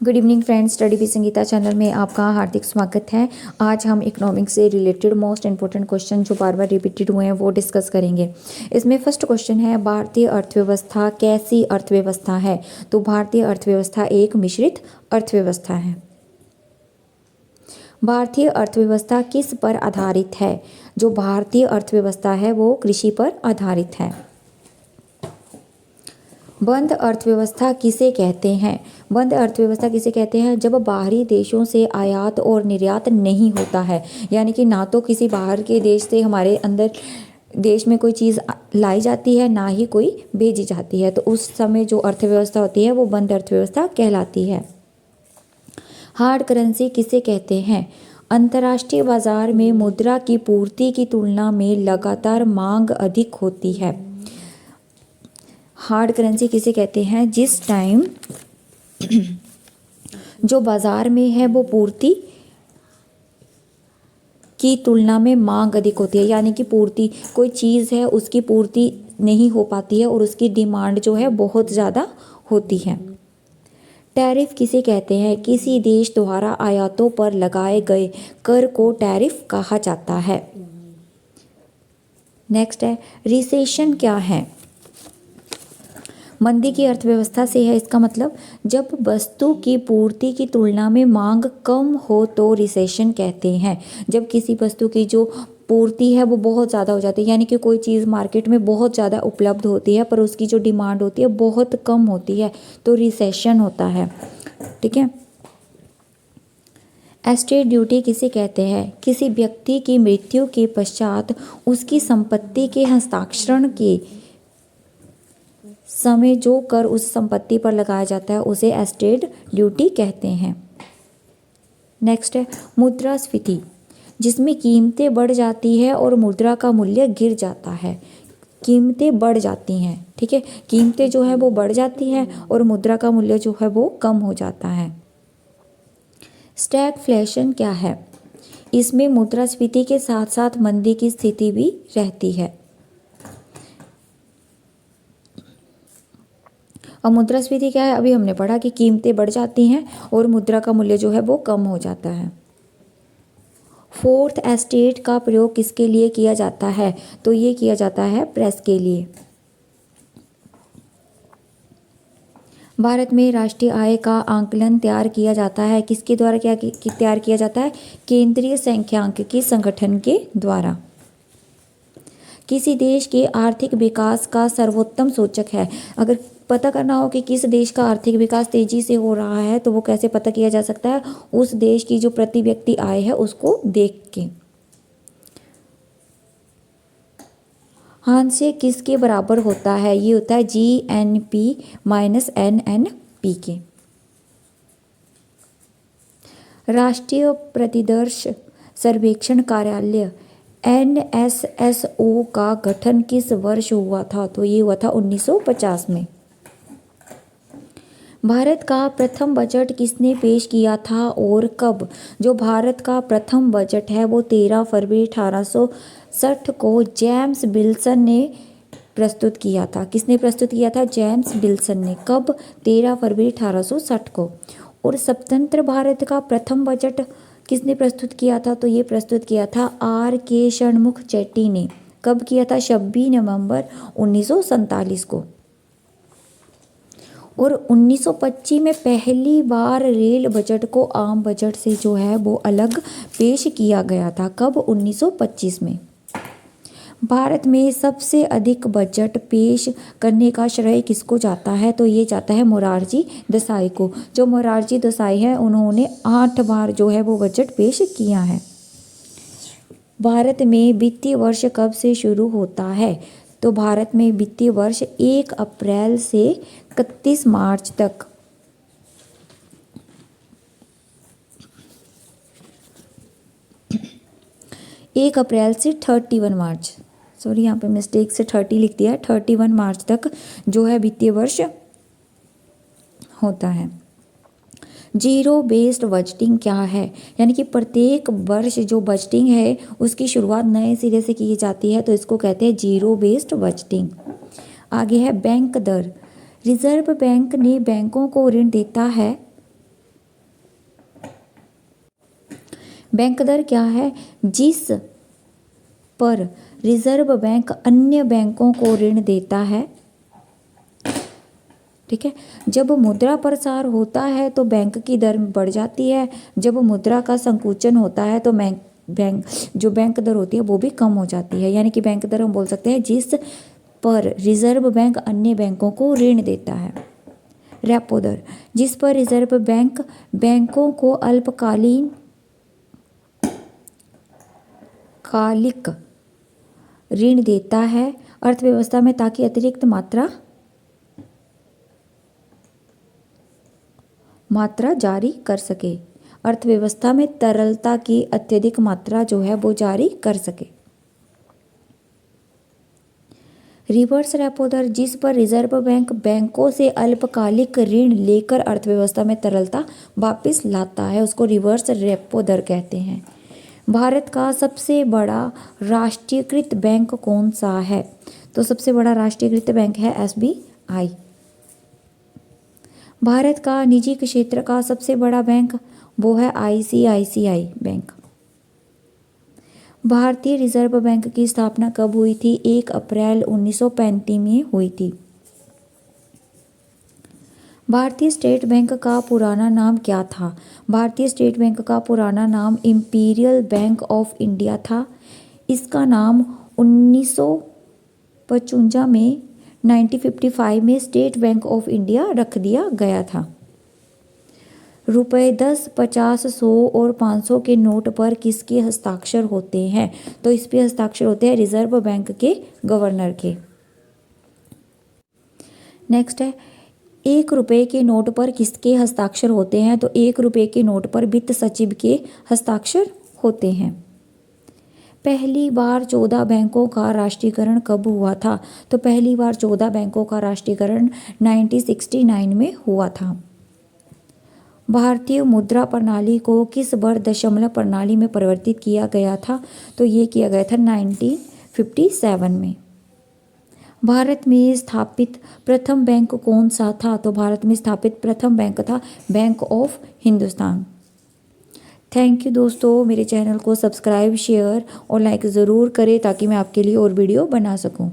Good evening friends, study with Sangeeta channel में आपका हार्दिक स्वागत है। आज हम इकोनॉमिक्स से रिलेटेड मोस्ट इंपॉर्टेंट क्वेश्चन जो बार बार रिपीटेड हुए हैं वो डिस्कस करेंगे। इसमें फर्स्ट क्वेश्चन है, भारतीय अर्थव्यवस्था कैसी अर्थव्यवस्था है? तो भारतीय अर्थव्यवस्था एक मिश्रित अर्थव्यवस्था है। भारतीय अर्थव्यवस्था किस पर आधारित है? जो भारतीय अर्थव्यवस्था है वो कृषि पर आधारित है। बंद अर्थव्यवस्था किसे कहते हैं? बंद अर्थव्यवस्था किसे कहते हैं? जब बाहरी देशों से आयात और निर्यात नहीं होता है, यानी कि ना तो किसी बाहर के देश से हमारे अंदर देश में कोई चीज़ लाई जाती है, ना ही कोई भेजी जाती है, तो उस समय जो अर्थव्यवस्था होती है वो बंद अर्थव्यवस्था कहलाती है। हार्ड करेंसी किसे कहते हैं? अंतर्राष्ट्रीय बाजार में मुद्रा की पूर्ति की तुलना में लगातार मांग अधिक होती है। हार्ड करेंसी किसे कहते हैं? जिस टाइम जो बाजार में है वो पूर्ति की तुलना में मांग अधिक होती है, यानी कि पूर्ति, कोई चीज़ है उसकी पूर्ति नहीं हो पाती है और उसकी डिमांड जो है बहुत ज़्यादा होती है। टैरिफ किसे कहते हैं? किसी देश द्वारा आयातों पर लगाए गए कर को टैरिफ कहा जाता है। नेक्स्ट है, रिसेशन क्या है? मंदी की अर्थव्यवस्था से है। इसका मतलब जब वस्तु की पूर्ति की तुलना में मांग कम हो तो रिसेशन कहते हैं। जब किसी वस्तु की जो पूर्ति है वो बहुत ज़्यादा हो जाती है, यानी कि कोई चीज़ मार्केट में बहुत ज़्यादा उपलब्ध होती है पर उसकी जो डिमांड होती है बहुत कम होती है, तो रिसेशन होता है। ठीक है। एस्टेट ड्यूटी किसे कहते हैं? किसी व्यक्ति की मृत्यु के पश्चात उसकी संपत्ति के हस्ताक्षरण के समय जो कर उस संपत्ति पर लगाया जाता है उसे एस्टेट ड्यूटी कहते हैं। नेक्स्ट है, मुद्रास्फीति, जिसमें कीमतें बढ़ जाती है और मुद्रा का मूल्य गिर जाता है। कीमतें बढ़ जाती हैं, ठीक है, कीमतें जो है वो बढ़ जाती है और मुद्रा का मूल्य जो है वो कम हो जाता है। स्टैगफ्लेशन क्या है? इसमें मुद्रास्फीति के साथ साथ मंदी की स्थिति भी रहती है। और मुद्रास्फीति क्या है? अभी हमने पढ़ा कि कीमतें बढ़ जाती हैं और मुद्रा का मूल्य जो है वो कम हो जाता है। फोर्थ एस्टेट का प्रयोग किसके लिए किया जाता है? तो ये किया जाता है प्रेस के लिए। भारत में राष्ट्रीय आय का आंकलन तैयार किया जाता है। किसके द्वारा तैयार किया जाता है? केंद्रीय सांख्यिकी संगठन के द्वारा। किसी देश के आर्थिक विकास का सर्वोत्तम सूचक है। अगर पता करना हो कि किस देश का आर्थिक विकास तेजी से हो रहा है तो वो कैसे पता किया जा सकता है? उस देश की जो प्रति व्यक्ति आय है उसको देख के। हांसे किसके बराबर होता है? ये होता है GNP माइनस NNP के। राष्ट्रीय प्रतिदर्श सर्वेक्षण कार्यालय NSSO का गठन किस वर्ष हुआ था? तो ये हुआ था 1950 में। भारत का प्रथम बजट किसने पेश किया था और कब? जो भारत का प्रथम बजट है वो 13 फरवरी 1860 को जेम्स विल्सन ने प्रस्तुत किया था। किसने प्रस्तुत किया था? जेम्स विल्सन ने। कब? 13 फरवरी 1860 को। और स्वतंत्र भारत का प्रथम बजट किसने प्रस्तुत किया था? तो ये प्रस्तुत किया था RK षणमुख चेट्टी ने। कब किया था? 26 नवंबर 1947 को। और 1925 में पहली बार रेल बजट को आम बजट से जो है वो अलग पेश किया गया था। कब? 1925 में। भारत में सबसे अधिक बजट पेश करने का श्रेय किसको जाता है? तो ये जाता है मोरारजी देसाई को। जो मोरारजी देसाई है उन्होंने 8 बार जो है वो बजट पेश किया है। भारत में वित्तीय वर्ष कब से शुरू होता है? तो भारत में वित्तीय वर्ष 1 अप्रैल से 31 मार्च तक। एक अप्रैल से 31 मार्च, सॉरी यहाँ पे मिस्टेक से 30 लिख दिया है, 31 मार्च तक जो है वित्तीय वर्ष होता है। जीरो बेस्ड बजटिंग क्या है? यानी कि प्रत्येक वर्ष जो बजटिंग है उसकी शुरुआत नए सिरे से की जाती है, तो इसको कहते हैं जीरो बेस्ड बजटिंग। आगे है बैंक दर। रिजर्व बैंक ने बैंकों को ऋण देता है बैंक दर क्या है? जिस पर रिजर्व बैंक अन्य बैंकों को ऋण देता है। ठीक है, जब मुद्रा प्रसार होता है तो बैंक की दर बढ़ जाती है, जब मुद्रा का संकुचन होता है तो बैंक दर होती है वो भी कम हो जाती है। यानी कि बैंक दर हम बोल सकते हैं जिस पर रिजर्व बैंक अन्य बैंकों को ऋण देता है। रेपो दर, जिस पर रिजर्व बैंक बैंकों को अल्पकालिक ऋण देता है अर्थव्यवस्था में ताकि अतिरिक्त मात्रा जारी कर सके, अर्थव्यवस्था में तरलता की अत्यधिक मात्रा जो है वो जारी कर सके। रिवर्स रेपो दर, जिस पर रिजर्व बैंक बैंकों से अल्पकालिक ऋण लेकर अर्थव्यवस्था में तरलता वापस लाता है, उसको रिवर्स रेपो दर कहते हैं। भारत का सबसे बड़ा राष्ट्रीयकृत बैंक कौन सा है? तो सबसे बड़ा राष्ट्रीयकृत बैंक है SBI। भारत का निजी क्षेत्र का सबसे बड़ा बैंक वो है ICICI बैंक। भारतीय रिजर्व बैंक की स्थापना कब हुई थी? 1 अप्रैल 1935 में हुई थी। भारतीय स्टेट बैंक का पुराना नाम क्या था? भारतीय स्टेट बैंक का पुराना नाम इंपीरियल बैंक ऑफ इंडिया था। इसका नाम 1955 में 1955 में स्टेट बैंक ऑफ इंडिया रख दिया गया था। रुपए 10, 50, 100 और 500 के नोट पर किसके हस्ताक्षर होते हैं? तो इस पे हस्ताक्षर होते हैं रिजर्व बैंक के गवर्नर के। नेक्स्ट है, 1 रुपये के नोट पर किसके हस्ताक्षर होते हैं? तो 1 रुपये के नोट पर वित्त सचिव के हस्ताक्षर होते हैं। पहली बार 14 बैंकों का राष्ट्रीयकरण कब हुआ था? तो पहली बार 14 बैंकों का राष्ट्रीयकरण 1969 में हुआ था। भारतीय मुद्रा प्रणाली को किस वर्ष दशमलव प्रणाली में परिवर्तित किया गया था? तो ये किया गया था 1957 में। भारत में स्थापित प्रथम बैंक कौन सा था? तो भारत में स्थापित प्रथम बैंक था bank of Hindustan. Thank you दोस्तों, मेरे चैनल को सब्सक्राइब, शेयर और लाइक ज़रूर करें ताकि मैं आपके लिए और वीडियो बना सकूं।